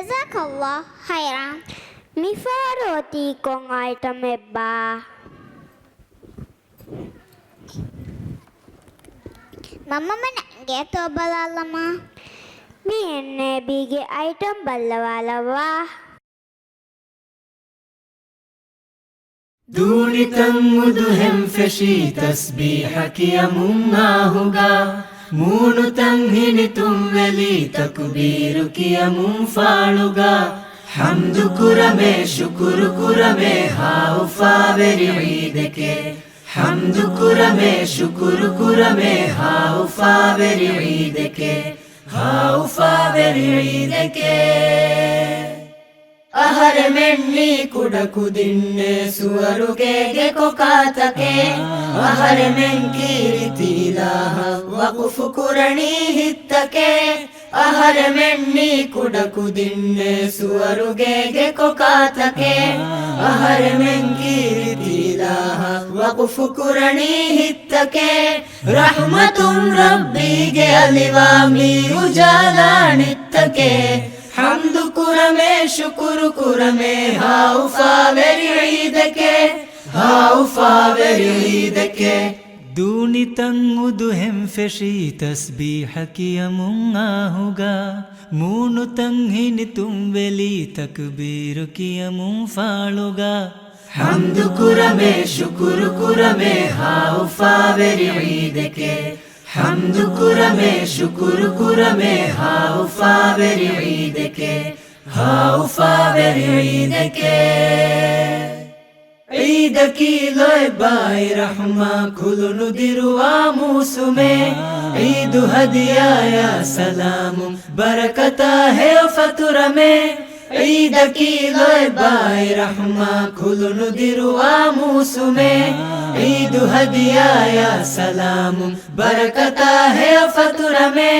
Jazakallah khairan. Mifaroti kong item ba? Mama manange to balalama. Mi enne bige item ballawalawa. دونتن مدهم فشي تسبيحك يا مماهوغا مونتن هنتم ولي تكبيرك يا ممفالوغا حمد كرمي شكر كرمي هاوفا برعيدك حمد كرمي شكر كرمي هاوفا برعيدك هاوفا برعيدك ಅಹರ ಮೆಣ್ಣಿ ಕುಡಕು ದಿನ್ನೆ ಸುವರುಗೆಗೆ ಕೊಕಾತಕೆ ಅಹರ ಮೆಂಕೀರಿತಿಲಾಹ ವಕುಫು ಕುರಣಿ ಹಿತ್ತಕೆ ಅಹರ ಮೆಣ್ಣಿ ಕುಡಕು ದಿನ್ನೆ ಸುವರುಗೆಗೆ ಕೊಕಾತಕೆ ಅಹರ ಮೆಂಕೀರಿತಿಲಾಹ ವಕುಫು ಕುರಣಿ ಹಿತ್ತಕೆ ರಹ್ಮತುಂ ರಬ್ಬಿಗೆ ಅಲಿವಾ ಮೀರು ಜಾಲಾಣಿತ್ತಕೆ حمد كرمي شكر كرمي هاوفا برعيدك هاوفا برعيدك دوني تنغدهم فشي تسبيحك يا مناهوغا مونو تنهن تنبلي تكبيرك يا منفالوغا حمد كرمي شكر كرمي هاوفا برعيدك حمد كرمي شكر كرمي هاوفا برعيدك هاوفا برعيدك عيدك لوي باي رحمة كل ندير واموسمي عيد هدية يا سلام بركة ہے فترمي عيدك لوي باي رحمة كل ندير واموسمي عيد هدية يا سلام بركة ہے فتر میں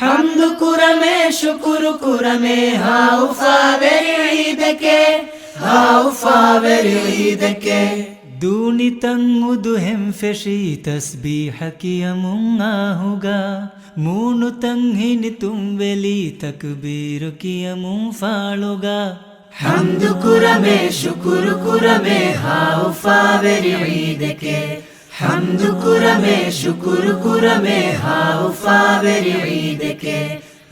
حمد كرمي شكر كرمي هاوفا برعيدك هاوفا برعيدك دوني تنغدهم فشي تسبيحك يا مناهوغا مونو تنهن تنبلي تكبيرك يا منفالوغا حمد كرمي شكر كرمي هاوفا برعيدك حمد كرمي شكر كرمي هاوفا برعيدك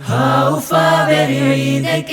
هاوفا برعيدك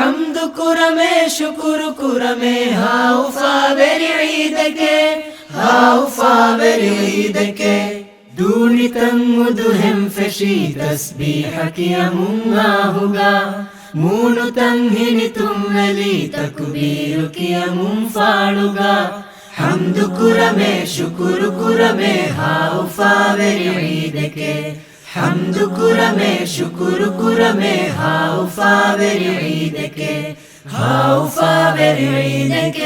حمد كرمي شكر كرمي هاوفا برعيدك هاوفا برعيدك دوني تنغدهم فشي تسبيحك يا مناهوغا مونو تنهن تملي تكبيرك يا منفالوغا حمد كرمي شكر كرمي هاوفا برعيدك حمد كرمي شكر كرمي هاوفا برعيدك هاوفا برعيدك